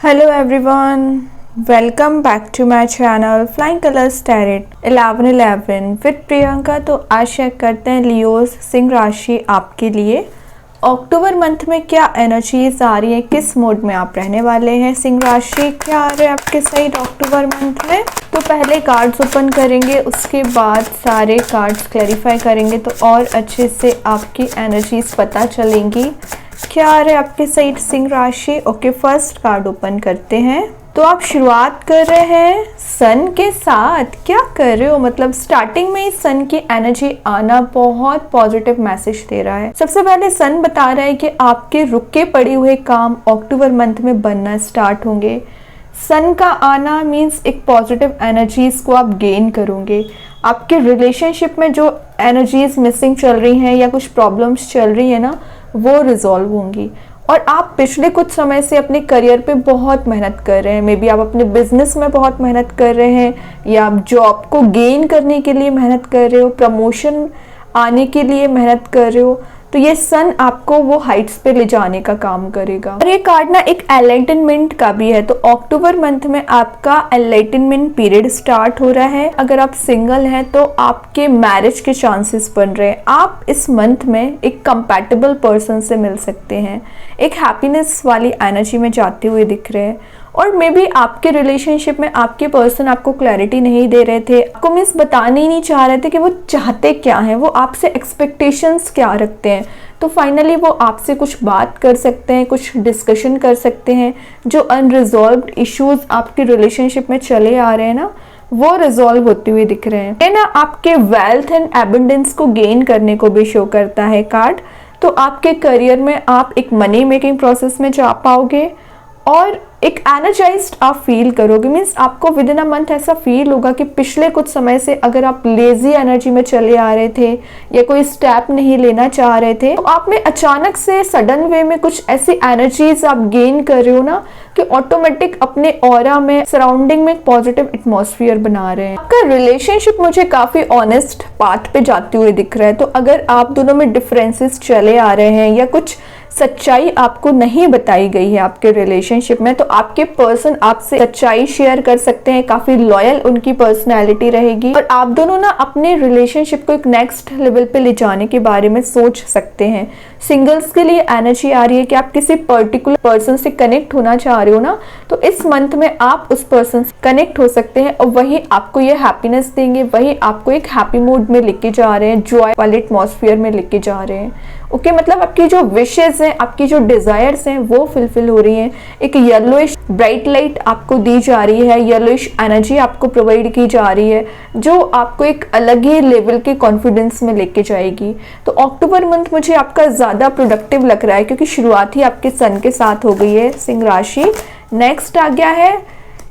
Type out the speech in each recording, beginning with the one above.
Hello everyone, welcome back to my channel Flying Colors Tarot 1111 with Priyanka. तो आज check करते हैं लियोस सिंह राशि आपके लिए अक्टूबर मंथ में क्या एनर्जीज आ रही है, किस मोड में आप रहने वाले हैं। सिंह राशि क्या आ रहे हैं आपके साइड अक्टूबर मंथ में। तो पहले कार्ड्स ओपन करेंगे, उसके बाद सारे कार्ड्स क्लैरिफाई करेंगे तो और अच्छे से आपकी एनर्जीज पता चलेंगी क्या आ रहा है आपके साइड सिंह राशि। ओके, फर्स्ट कार्ड ओपन करते हैं। तो आप शुरुआत कर रहे हैं सन के साथ। क्या कर रहे हो, मतलब स्टार्टिंग में ही सन की एनर्जी आना बहुत पॉजिटिव मैसेज दे रहा है। सबसे पहले सन बता रहा है कि आपके रुके पड़े हुए काम अक्टूबर मंथ में बनना स्टार्ट होंगे। सन का आना मीन्स एक पॉजिटिव एनर्जीज को आप गेन करोगे। आपके रिलेशनशिप में जो एनर्जीज मिसिंग चल रही हैं या कुछ प्रॉब्लम्स चल रही है ना, वो रिजॉल्व होंगी। और आप पिछले कुछ समय से अपने करियर पे बहुत मेहनत कर रहे हैं। मे बी आप अपने बिजनेस में बहुत मेहनत कर रहे हैं या आप जॉब को गेन करने के लिए मेहनत कर रहे हो, प्रमोशन आने के लिए मेहनत कर रहे हो। तो ये सन आपको वो हाइट्स पे ले जाने का काम करेगा। और ये कार्ड ना एक एनलाइटनमेंट का भी है। तो अक्टूबर मंथ में आपका एनलाइटनमेंट पीरियड स्टार्ट हो रहा है। अगर आप सिंगल हैं तो आपके मैरिज के चांसेस बन रहे हैं। आप इस मंथ में एक कंपैटिबल पर्सन से मिल सकते हैं, एक हैप्पीनेस वाली एनर्जी में जाते हुए दिख रहे हैं। और मे बी आपके रिलेशनशिप में आपके पर्सन आपको क्लैरिटी नहीं दे रहे थे, आपको मीन्स बताने ही नहीं चाह रहे थे कि वो चाहते क्या हैं, वो आपसे एक्सपेक्टेशंस क्या रखते हैं। तो फाइनली वो आपसे कुछ बात कर सकते हैं, कुछ डिस्कशन कर सकते हैं। जो अनरिजॉल्व्ड इश्यूज आपके रिलेशनशिप में चले आ रहे हैं ना, वो रिजॉल्व होते हुए दिख रहे हैं। ये ना आपके वेल्थ एंड एबंडेंस को गेन करने को भी शो करता है कार्ड। तो आपके करियर में आप एक मनी मेकिंग प्रोसेस में जा पाओगे और एक एनर्जाइज्ड आप फील करोगे। मीन्स आपको विद इन अ मंथ ऐसा फील होगा कि पिछले कुछ समय से अगर आप लेजी एनर्जी में चले आ रहे थे या कोई स्टेप नहीं लेना चाह रहे थे, तो आप में अचानक से सडन वे में कुछ ऐसी एनर्जीज आप गेन कर रहे हो ना कि ऑटोमेटिक अपने ऑरा में, सराउंडिंग में एक पॉजिटिव एटमॉस्फेयर बना रहे हैं। आपका रिलेशनशिप मुझे काफी ऑनेस्ट पाथ पे जाते हुए दिख रहा है। तो अगर आप दोनों में डिफरेंसेस चले आ रहे हैं या कुछ सच्चाई आपको नहीं बताई गई है आपके रिलेशनशिप में, तो आपके पर्सन आपसे सच्चाई शेयर कर सकते हैं। काफी लॉयल उनकी पर्सनैलिटी रहेगी और आप दोनों ना अपने रिलेशनशिप को एक नेक्स्ट लेवल पे ले जाने के बारे में सोच सकते हैं। सिंगल्स के लिए एनर्जी आ रही है कि आप किसी पर्टिकुलर पर्सन से कनेक्ट होना चाह रहे हो ना, तो इस मंथ में आप उस पर्सन से कनेक्ट हो सकते हैं और वही आपको ये हैप्पीनेस देंगे, वही आपको एक हैप्पी मूड में लेके जा रहे हैं, जॉय वाले एटमॉस्फेयर में लेके जा रहे हैं। ओके, मतलब आपकी जो विशेस हैं, आपकी जो डिजायर्स हैं, वो फुलफिल हो रही हैं। एक येलोइश ब्राइट लाइट आपको दी जा रही है, येलोइश एनर्जी आपको प्रोवाइड की जा रही है, जो आपको एक अलग ही लेवल के कॉन्फिडेंस में लेके जाएगी। तो अक्टूबर मंथ मुझे आपका ज्यादा प्रोडक्टिव लग रहा है क्योंकि शुरुआत ही आपके सन के साथ हो गई है सिंह राशि। नेक्स्ट आ गया है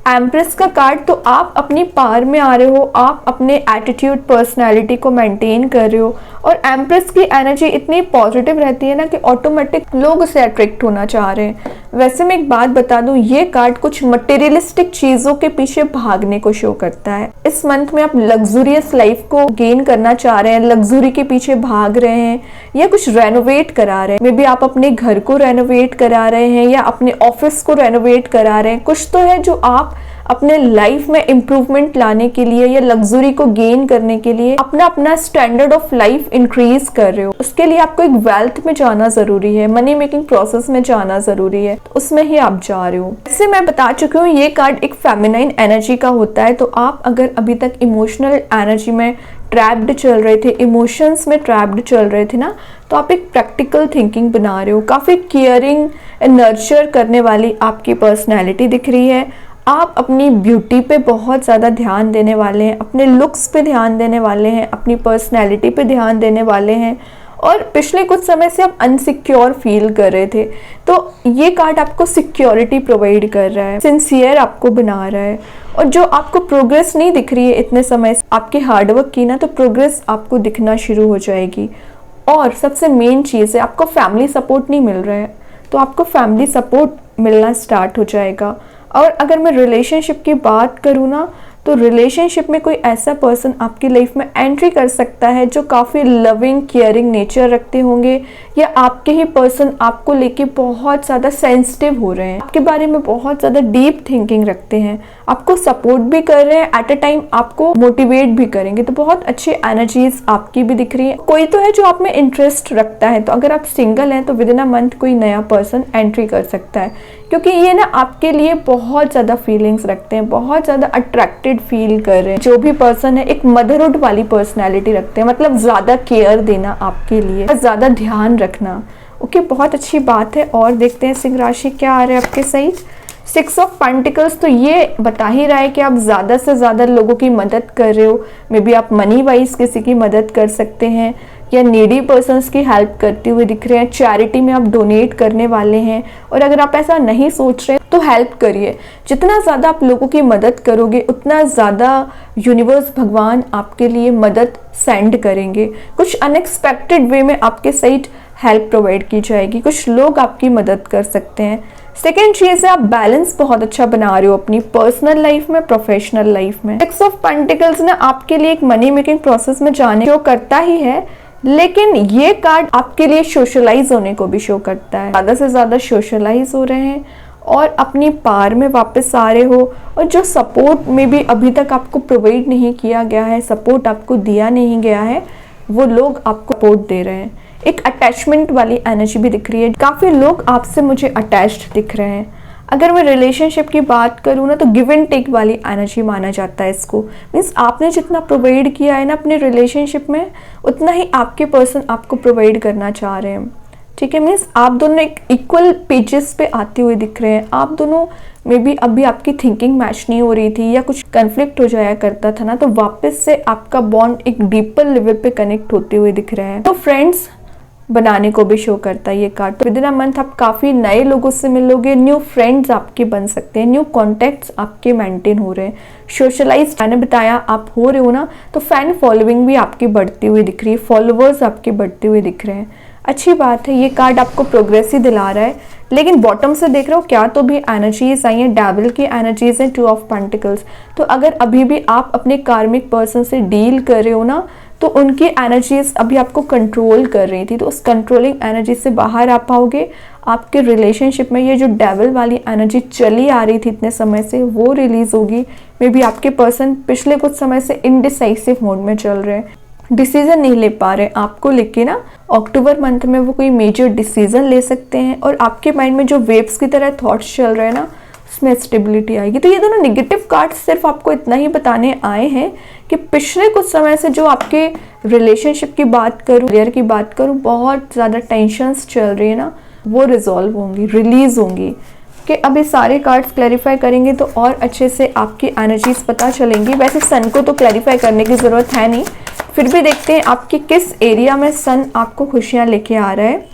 एम्प्रेस का कार्ड। तो आप अपनी पावर में आ रहे हो, आप अपने एटीट्यूड, पर्सनालिटी को मेंटेन कर रहे हो और एम्प्रेस की एनर्जी इतनी पॉजिटिव रहती है ना कि ऑटोमेटिक लोग उसे अट्रैक्ट होना चाह रहे हैं। वैसे मैं एक बात बता दूं, ये कार्ड कुछ मटेरियलिस्टिक चीजों के पीछे भागने को शो करता है। इस मंथ में आप लग्जूरियस लाइफ को गेन करना चाह रहे हैं, लग्जरी के पीछे भाग रहे हैं या कुछ रेनोवेट करा रहे हैं। मे बी आप अपने घर को रेनोवेट करा रहे हैं या अपने ऑफिस को रेनोवेट करा रहे हैं। कुछ तो है जो आप अपने लाइफ में इम्प्रूवमेंट लाने के लिए या लग्जरी को गेन करने के लिए अपना स्टैंडर्ड ऑफ लाइफ इंक्रीज कर रहे हो। उसके लिए आपको एक वेल्थ में जाना जरूरी है, मनी मेकिंग प्रोसेस में जाना जरूरी है, तो उसमें ही आप जा रहे हो। जैसे मैं बता चुकी हूँ, ये कार्ड एक फेमिनाइन एनर्जी का होता है। तो आप अगर अभी तक इमोशनल एनर्जी में ट्रैप्ड चल रहे थे, इमोशंस में ट्रैप्ड चल रहे थे ना, तो आप एक प्रैक्टिकल थिंकिंग बना रहे हो। काफी केयरिंग एंड नर्चर करने वाली आपकी पर्सनैलिटी दिख रही है। आप अपनी ब्यूटी पे बहुत ज़्यादा ध्यान देने वाले हैं, अपने लुक्स पे ध्यान देने वाले हैं, अपनी पर्सनैलिटी पे ध्यान देने वाले हैं। और पिछले कुछ समय से आप अनसिक्योर फील कर रहे थे, तो ये कार्ड आपको सिक्योरिटी प्रोवाइड कर रहा है, सिंसियर आपको बना रहा है। और जो आपको प्रोग्रेस नहीं दिख रही है इतने समय से आपके हार्डवर्क की ना, तो प्रोग्रेस आपको दिखना शुरू हो जाएगी। और सबसे मेन चीज़ है, आपको फैमिली सपोर्ट नहीं मिल रहा है, तो आपको फैमिली सपोर्ट मिलना स्टार्ट हो जाएगा। और अगर मैं रिलेशनशिप की बात करूँ ना, तो रिलेशनशिप में कोई ऐसा पर्सन आपकी लाइफ में एंट्री कर सकता है जो काफ़ी लविंग, केयरिंग नेचर रखते होंगे या आपके ही पर्सन आपको लेके बहुत ज़्यादा सेंसिटिव हो रहे हैं, आपके बारे में बहुत ज़्यादा डीप थिंकिंग रखते हैं, आपको सपोर्ट भी कर रहे हैं, एट अ टाइम आपको मोटिवेट भी करेंगे। तो बहुत अच्छी एनर्जीज आपकी भी दिख रही है। कोई तो है जो आप में इंटरेस्ट रखता है, तो अगर आप सिंगल हैं तो विद इन अ मंथ कोई नया पर्सन एंट्री कर सकता है, क्योंकि ये ना आपके लिए बहुत ज़्यादा फीलिंग्स रखते हैं, बहुत ज़्यादा अट्रैक्टेड फील कर रहे हैं। जो भी पर्सन है एक मदरहुड वाली पर्सनैलिटी रखते हैं, मतलब ज़्यादा केयर देना आपके लिए, ज़्यादा ध्यान रखना। ओके, बहुत अच्छी बात है। और देखते हैं सिंह राशि क्या आ रहा है आपके सही। 6 ऑफ पेंटिकल्स तो ये बता ही रहा है कि आप ज़्यादा से ज़्यादा लोगों की मदद कर रहे हो। मे बी आप मनी वाइज किसी की मदद कर सकते हैं या नीडी पर्सन्स की हेल्प करते हुए दिख रहे हैं। चैरिटी में आप डोनेट करने वाले हैं, और अगर आप ऐसा नहीं सोच रहे तो हेल्प करिए। जितना ज़्यादा आप लोगों की मदद करोगे उतना ज़्यादा यूनिवर्स भगवान आपके लिए मदद सेंड करेंगे। कुछ अनएक्सपेक्टेड वे में आपके साइड हेल्प प्रोवाइड की जाएगी, कुछ लोग आपकी मदद कर सकते हैं। सेकेंड चीज़ है आप बैलेंस बहुत अच्छा बना रहे हो अपनी पर्सनल लाइफ में, प्रोफेशनल लाइफ में। 6 ऑफ पेंटिकल्स ना आपके लिए एक मनी मेकिंग प्रोसेस में जाने को करता ही है, लेकिन ये कार्ड आपके लिए सोशलाइज होने को भी शो करता है। ज़्यादा से ज़्यादा सोशलाइज हो रहे हैं और अपनी पार में वापस आ रहे हो, और जो सपोर्ट में भी अभी तक आपको प्रोवाइड नहीं किया गया है, सपोर्ट आपको दिया नहीं गया है, वो लोग आपको सपोर्ट दे रहे हैं। एक अटैचमेंट वाली एनर्जी भी दिख रही है, काफ़ी लोग आपसे मुझे अटैच्ड दिख रहे हैं। अगर मैं रिलेशनशिप की बात करूँ ना तो गिव एंड टेक वाली एनर्जी माना जाता है इसको। मीन्स आपने जितना प्रोवाइड किया है ना अपने रिलेशनशिप में, उतना ही आपके पर्सन आपको प्रोवाइड करना चाह रहे हैं। ठीक है, मीन्स आप दोनों एक इक्वल पेजेस पे आते हुए दिख रहे हैं। आप दोनों में भी अभी आपकी थिंकिंग मैच नहीं हो रही थी या कुछ कन्फ्लिक्ट हो जाया करता था ना, तो वापस से आपका बॉन्ड एक डीपर लेवल पे कनेक्ट होते हुए दिख रहा है। तो फ्रेंड्स बनाने को भी शो करता है ये कार्ड। तो विद इन अ मंथ आप काफ़ी नए लोगों से मिलोगे, न्यू फ्रेंड्स आपके बन सकते हैं, न्यू कॉन्टैक्ट्स आपके मेंटेन हो रहे हैं, सोशलाइज मैंने बताया आप हो रहे हो ना, तो फैन फॉलोइंग भी आपकी बढ़ती हुई दिख रही है, फॉलोअर्स आपके बढ़ते हुए दिख रहे हैं। अच्छी बात है, ये कार्ड आपको प्रोग्रेस ही दिला रहा है। लेकिन बॉटम से देख रहे हो क्या तो भी एनर्जीज आई हैं, डेविल की एनर्जीज हैं, 2 ऑफ पेंटिकल्स। तो अगर अभी भी आप अपने कार्मिक पर्सन से डील कर रहे हो ना, तो उनकी एनर्जीज अभी आपको कंट्रोल कर रही थी, तो उस कंट्रोलिंग एनर्जी से बाहर आ पाओगे। आपके रिलेशनशिप में ये जो डेविल वाली एनर्जी चली आ रही थी इतने समय से, वो रिलीज होगी। मे बी आपके पर्सन पिछले कुछ समय से इनडिसाइसिव मोड में चल रहे हैं, डिसीजन नहीं ले पा रहे आपको लेके ना। अक्टूबर मंथ में वो कोई मेजर डिसीजन ले सकते हैं, और आपके माइंड में जो वेव्स की तरह थॉट्स चल रहे हैं ना, उसमें स्टेबिलिटी आएगी। तो ये दोनों नेगेटिव कार्ड्स सिर्फ आपको इतना ही बताने आए हैं कि पिछले कुछ समय से जो आपके रिलेशनशिप की बात करूँ, करियर की बात करूँ, बहुत ज़्यादा टेंशन्स चल रही है ना, वो रिजॉल्व होंगी, रिलीज होंगी। कि अब ये सारे कार्ड्स क्लैरिफाई करेंगे तो और अच्छे से आपकी एनर्जीज पता चलेंगी। वैसे सन को तो क्लैरिफाई करने की ज़रूरत है नहीं, फिर भी देखते हैं आपके किस एरिया में सन आपको खुशियाँ लेके आ रहा है।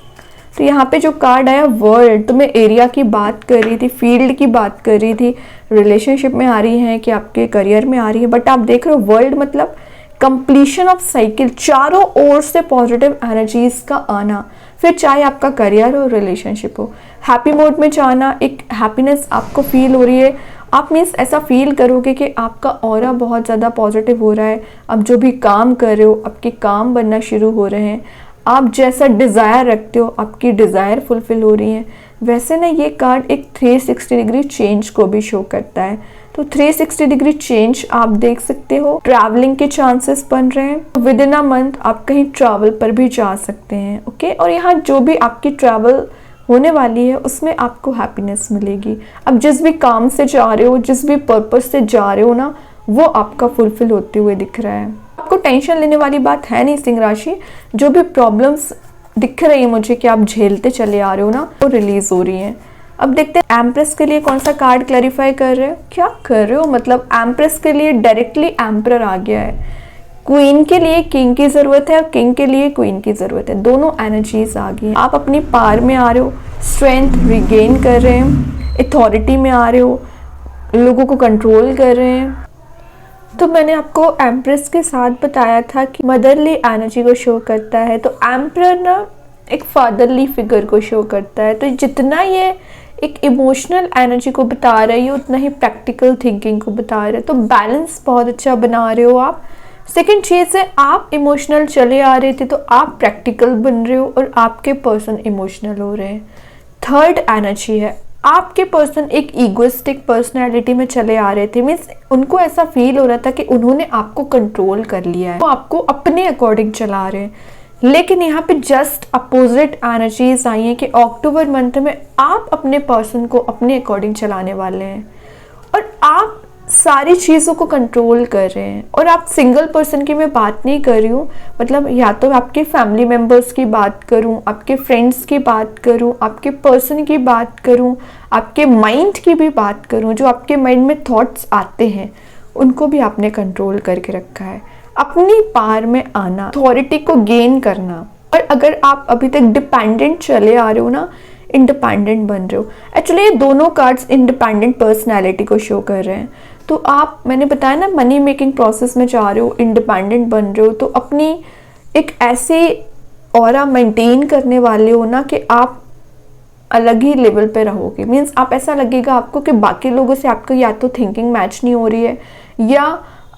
तो यहाँ पे जो कार्ड आया वर्ल्ड, तो मैं एरिया की बात कर रही थी, फील्ड की बात कर रही थी, रिलेशनशिप में आ रही है कि आपके करियर में आ रही है, बट आप देख रहे हो वर्ल्ड मतलब कंप्लीशन ऑफ साइकिल, चारों ओर से पॉजिटिव एनर्जीज का आना। फिर चाहे आपका करियर हो, रिलेशनशिप हो, हैप्पी मोड में जाना, एक हैप्पीनेस आपको फील हो रही है। आप मीन्स ऐसा फील करोगे कि आपका ऑरा बहुत ज़्यादा पॉजिटिव हो रहा है। अब जो भी काम कर रहे हो, आपके काम बनना शुरू हो रहे हैं। आप जैसा डिज़ायर रखते हो, आपकी डिज़ायर फुलफिल हो रही है। वैसे ना ये कार्ड एक 360 डिग्री चेंज को भी शो करता है। तो 360 डिग्री चेंज आप देख सकते हो, ट्रैवलिंग के चांसेस बन रहे हैं। विद इन अ मंथ आप कहीं ट्रैवल पर भी जा सकते हैं। ओके, और यहाँ जो भी आपकी ट्रैवल होने वाली है उसमें आपको हैप्पीनेस मिलेगी। अब जिस भी काम से जा रहे हो, जिस भी पर्पस से जा रहे हो ना, वो आपका फुलफिल होते हुए दिख रहा है। आपको टेंशन लेने वाली बात है नहीं सिंह राशि। जो भी प्रॉब्लम्स दिख रही है मुझे कि आप झेलते चले आ रहे हो ना, वो रिलीज हो रही हैं। अब देखते हैं एम्प्रेस के लिए कौन सा कार्ड क्लैरिफाई कर रहे हो। क्या कर रहे हो मतलब एम्प्रेस के लिए डायरेक्टली एम्परर आ गया है। क्वीन के लिए किंग की ज़रूरत है और किंग के लिए क्वीन की ज़रूरत है, दोनों एनर्जीज आ गई हैं। आप अपनी पार में आ रहे हो, स्ट्रेंथ रिगेन कर रहे हैं, अथॉरिटी में आ रहे हो, लोगों को कंट्रोल कर रहे हैं। तो मैंने आपको एम्प्रेस के साथ बताया था कि मदरली एनर्जी को शो करता है। तो एम्परर ना एक फादरली फिगर को शो करता है। तो जितना ये एक इमोशनल एनर्जी को बता रही है, उतना ही प्रैक्टिकल थिंकिंग को बता रहे हैं। तो बैलेंस बहुत अच्छा बना रहे हो आप, सेकेंड चीज़ है, आप इमोशनल चले आ रहे थे तो आप प्रैक्टिकल बन रहे हो और आपके पर्सन इमोशनल हो रहे हैं। थर्ड एनर्जी है, आपके पर्सन एक ईगोइस्टिक पर्सनैलिटी में चले आ रहे थे, मीन्स उनको ऐसा फील हो रहा था कि उन्होंने आपको कंट्रोल कर लिया है, वो आपको अपने अकॉर्डिंग चला रहे हैं। लेकिन यहाँ पे जस्ट अपोजिट एनर्जीज आई हैं कि अक्टूबर मंथ में आप अपने पर्सन को अपने अकॉर्डिंग चलाने वाले हैं और आप सारी चीज़ों को कंट्रोल कर रहे हैं। और आप सिंगल पर्सन की मैं बात नहीं कर रही हूँ, मतलब या तो आपके फैमिली मेम्बर्स की बात करूँ, आपके फ्रेंड्स की बात करूँ, आपके पर्सन की बात करूँ, आपके माइंड की भी बात करूँ, जो आपके माइंड में थॉट्स आते हैं उनको भी आपने कंट्रोल करके रखा है। अपनी पार में आना, अथॉरिटी को गेन करना। और अगर आप अभी तक डिपेंडेंट चले आ रहे हो ना, इंडिपेंडेंट बन रहे हो। एक्चुअली ये दोनों कार्ड्स इंडिपेंडेंट पर्सनैलिटी को शो कर रहे हैं। तो आप, मैंने बताया ना, मनी मेकिंग प्रोसेस में जा रहे हो, इंडिपेंडेंट बन रहे हो, तो अपनी एक ऐसे ऑरा मेंटेन करने वाले हो ना कि आप अलग ही लेवल पे रहोगे। मीन्स आप, ऐसा लगेगा आपको कि बाकी लोगों से आपको या तो थिंकिंग मैच नहीं हो रही है या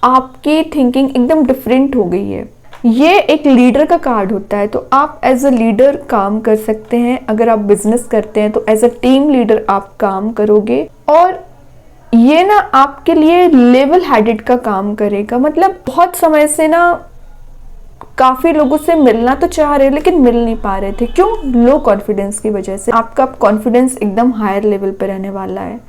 आपकी थिंकिंग एकदम डिफरेंट हो गई है। ये एक लीडर का कार्ड होता है, तो आप एज अ लीडर काम कर सकते हैं। अगर आप बिजनेस करते हैं तो एज अ टीम लीडर आप काम करोगे और ये ना आपके लिए लेवल हेडेड का काम करेगा। मतलब बहुत समय से ना काफी लोगों से मिलना तो चाह रहे लेकिन मिल नहीं पा रहे थे। क्यों? लो कॉन्फिडेंस की वजह से। आपका कॉन्फिडेंस एकदम हायर लेवल पे रहने वाला है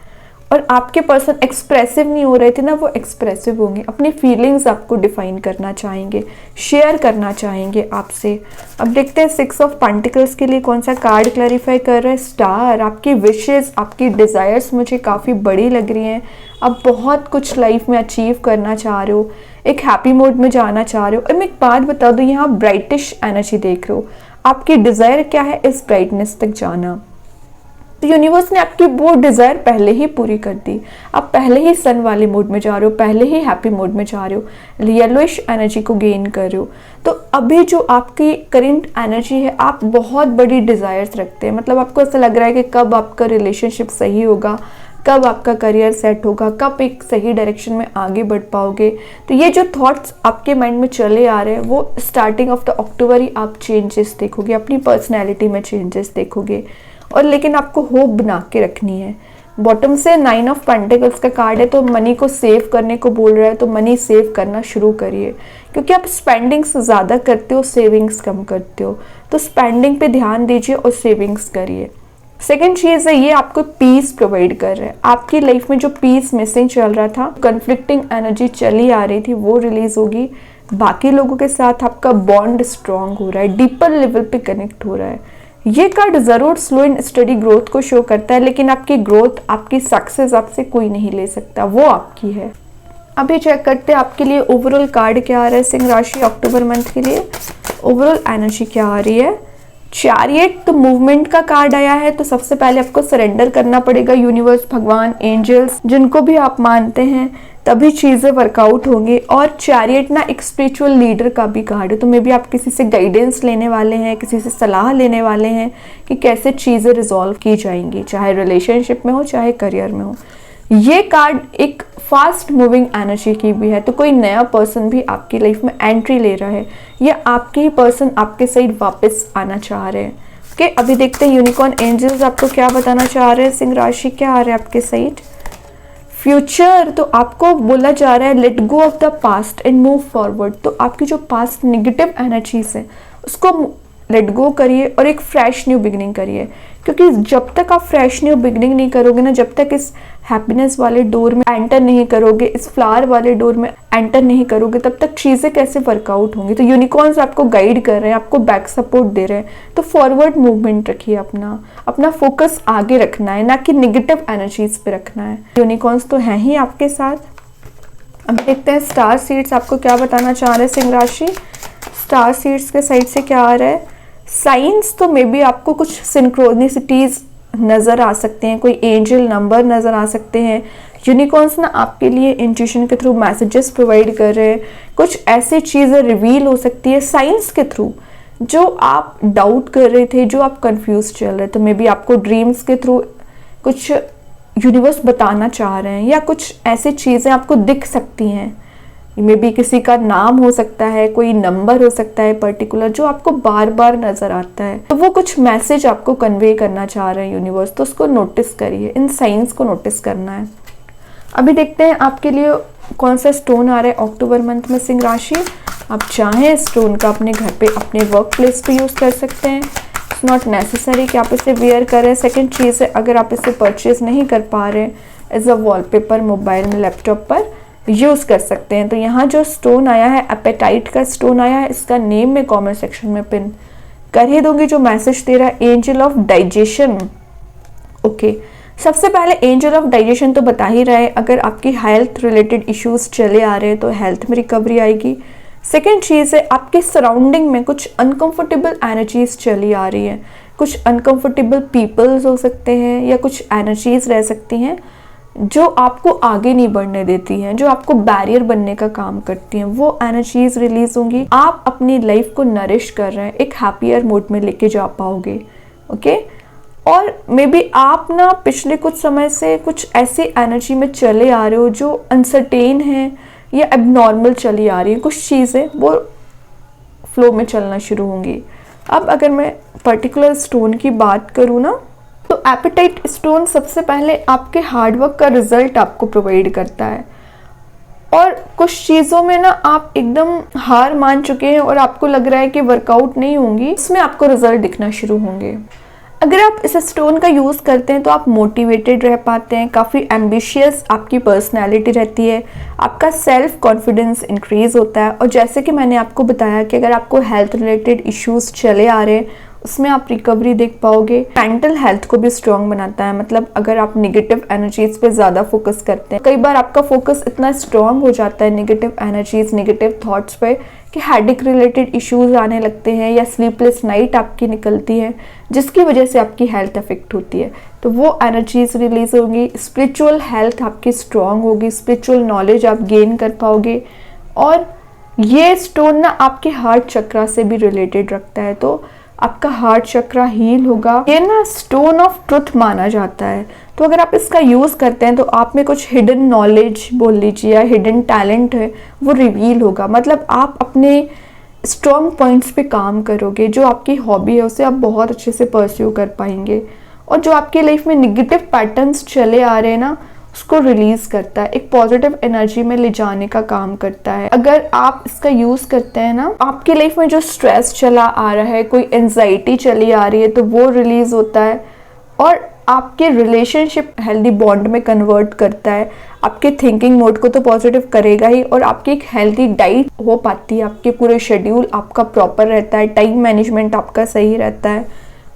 और आपके पर्सन एक्सप्रेसिव नहीं हो रहे थे ना, वो एक्सप्रेसिव होंगे। अपनी फीलिंग्स आपको डिफाइन करना चाहेंगे, शेयर करना चाहेंगे आपसे। अब देखते हैं 6 ऑफ पेंटिकल्स के लिए कौन सा कार्ड क्लैरिफाई कर रहा है। स्टार। आपकी विशेस, आपकी डिज़ायर्स मुझे काफ़ी बड़ी लग रही हैं। आप बहुत कुछ लाइफ में अचीव करना चाह रहे हो, एक हैप्पी मोड में जाना चाह रहे हो। और मैं एक बात बता दूँ, यहाँ ब्राइटिश एनर्जी देख रहे हो। आपकी डिज़ायर क्या है? इस ब्राइटनेस तक जाना। तो यूनिवर्स ने आपकी वो डिज़ायर पहले ही पूरी कर दी। आप पहले ही सन वाले मोड में जा रहे हो, पहले ही हैप्पी मोड में जा रहे हो, येलोइश एनर्जी को गेन कर रहे हो। तो अभी जो आपकी करंट एनर्जी है, आप बहुत बड़ी डिज़ायर्स रखते हैं। मतलब आपको ऐसा लग रहा है कि कब आपका रिलेशनशिप सही होगा, कब आपका करियर सेट होगा, कब एक सही डायरेक्शन में आगे बढ़ पाओगे। तो ये जो थॉट्स आपके माइंड में चले आ रहे हैं, वो स्टार्टिंग ऑफ द अक्टूबर ही आप चेंजेस देखोगे, अपनी पर्सनैलिटी में चेंजेस देखोगे। और लेकिन आपको होप बना के रखनी है। बॉटम से 9 ऑफ पेंटिकल्स का कार्ड है, तो मनी को सेव करने को बोल रहा है। तो मनी सेव करना शुरू करिए, क्योंकि आप स्पेंडिंग्स ज़्यादा करते हो, सेविंग्स कम करते हो। तो स्पेंडिंग पे ध्यान दीजिए और सेविंग्स करिए। सेकेंड चीज़ है, ये आपको पीस प्रोवाइड कर रहा है। आपकी लाइफ में जो पीस मिसिंग चल रहा था, कन्फ्लिक्टिंग एनर्जी चली आ रही थी, वो रिलीज होगी। बाकी लोगों के साथ आपका बॉन्ड स्ट्रांग हो रहा है, डीपर लेवल पे कनेक्ट हो रहा है। ये कार्ड ज़रूर स्लो एंड स्टडी ग्रोथ को शो करता है, लेकिन आपकी ग्रोथ, आपकी सक्सेस आपसे कोई नहीं ले सकता, वो आपकी है। अभी चेक करते हैं आपके लिए ओवरऑल कार्ड क्या आ रहा है सिंह राशि अक्टूबर मंथ के लिए। ओवरऑल एनर्जी क्या आ रही है। चैरियट, तो मूवमेंट का कार्ड आया है। तो सबसे पहले आपको सरेंडर करना पड़ेगा यूनिवर्स, भगवान, एंजल्स, जिनको भी आप मानते हैं, तभी चीज़ें वर्कआउट होंगी। और चैरियट ना एक स्पिरिचुअल लीडर का भी कार्ड है। तो मे बी आप किसी से गाइडेंस लेने वाले हैं, किसी से सलाह लेने वाले हैं कि कैसे चीज़ें रिजॉल्व की जाएंगी, चाहे रिलेशनशिप में हो, चाहे करियर में हो। ये कार्ड एक फास्ट मूविंग एनर्जी की भी है। तो कोई नया पर्सन भी आपकी लाइफ में एंट्री ले रहा है, या आपके ही पर्सन आपके साइड वापस आना चाह रहे हैं। ओके, अभी देखते हैं यूनिकॉर्न एंजल्स आपको क्या बताना चाह रहे हैं। सिंह राशि क्या आ रहा है आपके साइड। फ्यूचर, तो आपको बोला जा रहा है let go of the past and move forward. तो आपकी जो पास्ट नेगेटिव एनर्जीज है उसको लेट गो करिए और एक फ्रेश न्यू बिगनिंग करिए। क्योंकि जब तक आप फ्रेश न्यू बिगनिंग नहीं करोगे ना, जब तक इस हैप्पीनेस वाले डोर में एंटर नहीं करोगे, इस फ्लावर वाले डोर में एंटर नहीं करोगे, तब तक चीज़ें कैसे वर्कआउट होंगी। तो यूनिकॉर्न्स आपको गाइड कर रहे हैं, आपको बैक सपोर्ट दे रहे हैं। तो फॉरवर्ड मूवमेंट रखिए, अपना फोकस आगे रखना है, ना कि निगेटिव एनर्जीज पे रखना है। यूनिकॉर्न्स तो हैं ही आपके साथ। अब देखते हैं स्टार सीड्स आपको क्या बताना चाह रहे हैं सिंह राशि। स्टार सीड्स के साइड से क्या आ रहा है। साइंस, तो मे बी आपको कुछ सिंक्रोनिसिटीज नज़र आ सकते हैं, कोई एंजल नंबर नज़र आ सकते हैं। यूनिकॉर्न्स ना आपके लिए इंट्यूशन के थ्रू मैसेजेस प्रोवाइड कर रहे हैं। कुछ ऐसी चीज़ें रिवील हो सकती है साइंस के थ्रू जो आप डाउट कर रहे थे, जो आप कंफ्यूज चल रहे थे। तो मे बी आपको ड्रीम्स के थ्रू कुछ यूनिवर्स बताना चाह रहे हैं, या कुछ ऐसी चीज़ें आपको दिख सकती हैं मे बी किसी का नाम हो सकता है, कोई नंबर हो सकता है पर्टिकुलर जो आपको बार बार नजर आता है, तो वो कुछ मैसेज आपको कन्वे करना चाह रहे हैं यूनिवर्स, तो उसको नोटिस करिए, इन साइंस को नोटिस करना है। अभी देखते हैं आपके लिए कौन सा स्टोन आ रहा है अक्टूबर मंथ में सिंह राशि। आप चाहें स्टोन का अपने घर पे, अपने वर्क प्लेस पे यूज़ कर सकते हैं। इट्स नॉट नेसेसरी कि आप इसे वेयर करें। सेकंड चीज़ है, अगर आप इसे परचेज नहीं कर पा रहे हैं, एज अ वॉलपेपर मोबाइल में, लैपटॉप पर यूज़ कर सकते हैं। तो यहाँ जो स्टोन आया है, एपेटाइट का स्टोन आया है, इसका नेम मैं कॉमेंट सेक्शन में पिन कर ही दूंगी। जो मैसेज दे रहा है, एंजल ऑफ डाइजेशन। ओके, सबसे पहले एंजल ऑफ डाइजेशन तो बता ही रहा है, अगर आपकी हेल्थ रिलेटेड इश्यूज चले आ रहे हैं तो हेल्थ में रिकवरी आएगी। सेकेंड चीज़ है, आपके सराउंडिंग में कुछ अनकंफर्टेबल एनर्जीज चली आ रही हैं, कुछ अनकंफर्टेबल पीपल्स हो सकते हैं या कुछ एनर्जीज रह सकती हैं जो आपको आगे नहीं बढ़ने देती हैं, जो आपको बैरियर बनने का काम करती हैं। वो एनर्जीज रिलीज होंगी, आप अपनी लाइफ को नरिश कर रहे हैं, एक हैप्पियर मोड में लेके जा पाओगे। ओके, और मे बी आप ना पिछले कुछ समय से कुछ ऐसी एनर्जी में चले आ रहे हो जो अनसर्टेन है या एबनॉर्मल चली आ रही है, कुछ चीज़ें वो फ्लो में चलना शुरू होंगी। अब अगर मैं पर्टिकुलर स्टोन की बात करूँ ना, तो एपेटाइट स्टोन सबसे पहले आपके हार्डवर्क का रिजल्ट आपको प्रोवाइड करता है। और कुछ चीज़ों में ना आप एकदम हार मान चुके हैं और आपको लग रहा है कि वर्कआउट नहीं होंगी, इसमें आपको रिजल्ट दिखना शुरू होंगे। अगर आप इस स्टोन का यूज़ करते हैं तो आप मोटिवेटेड रह पाते हैं, काफ़ी एम्बिशियस आपकी पर्सनैलिटी रहती है, आपका सेल्फ कॉन्फिडेंस इंक्रीज़ होता है। और जैसे कि मैंने आपको बताया कि अगर आपको हेल्थ रिलेटेड इश्यूज चले आ रहे हैं, उसमें आप रिकवरी देख पाओगे। मेंटल हेल्थ को भी स्ट्रॉन्ग बनाता है, मतलब अगर आप नेगेटिव एनर्जीज पे ज़्यादा फोकस करते हैं, कई बार आपका फोकस इतना स्ट्रॉन्ग हो जाता है नेगेटिव एनर्जीज, नेगेटिव थॉट्स पे, कि हेडेक रिलेटेड इश्यूज आने लगते हैं या स्लीपलेस नाइट आपकी निकलती है, जिसकी वजह से आपकी हेल्थ अफेक्ट होती है। तो वो एनर्जीज रिलीज होंगी, स्पिरिचुअल हेल्थ आपकी स्ट्रॉन्ग होगी, स्पिरिचुअल नॉलेज आप गेन कर पाओगे। और ये स्टोन ना आपके हार्ट चक्रा से भी रिलेटेड रखता है, तो आपका हार्ट चक्रा हील होगा। ये ना स्टोन ऑफ ट्रुथ माना जाता है, तो अगर आप इसका यूज़ करते हैं तो आप में कुछ हिडन नॉलेज बोल लीजिए या हिडन टैलेंट है, वो रिवील होगा। मतलब आप अपने स्ट्रॉन्ग पॉइंट्स पे काम करोगे, जो आपकी हॉबी है उसे आप बहुत अच्छे से परस्यू कर पाएंगे। और जो आपकी लाइफ में निगेटिव पैटर्न्स चले आ रहे हैं ना, उसको रिलीज करता है, एक पॉजिटिव एनर्जी में ले जाने का काम करता है। अगर आप इसका यूज करते हैं ना, आपकी लाइफ में जो स्ट्रेस चला आ रहा है, कोई एंजाइटी चली आ रही है, तो वो रिलीज होता है और आपके रिलेशनशिप हेल्दी बॉन्ड में कन्वर्ट करता है। आपके थिंकिंग मोड को तो पॉजिटिव करेगा ही, और आपकी एक हेल्दी डाइट हो पाती है, आपके पूरे शेड्यूल आपका प्रॉपर रहता है, टाइम मैनेजमेंट आपका सही रहता है।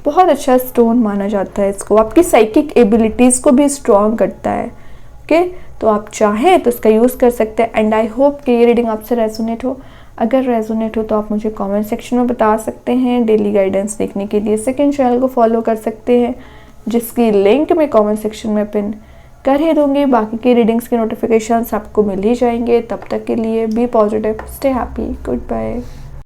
बहुत अच्छा स्टोन माना जाता है इसको, आपकी साइकिक एबिलिटीज़ को भी स्ट्रॉन्ग करता है। ओके, तो आप चाहें तो इसका यूज़ कर सकते हैं। एंड आई होप कि ये रीडिंग आपसे रेजोनेट हो। अगर रेजोनेट हो तो आप मुझे कमेंट सेक्शन में बता सकते हैं। डेली गाइडेंस देखने के लिए सेकंड चैनल को फॉलो कर सकते हैं, जिसकी लिंक मैं कमेंट सेक्शन में पिन कर ही दूंगी। बाकी की रीडिंग्स के नोटिफिकेशंस आपको मिल ही जाएंगे। तब तक के लिए be positive, stay happy, good bye.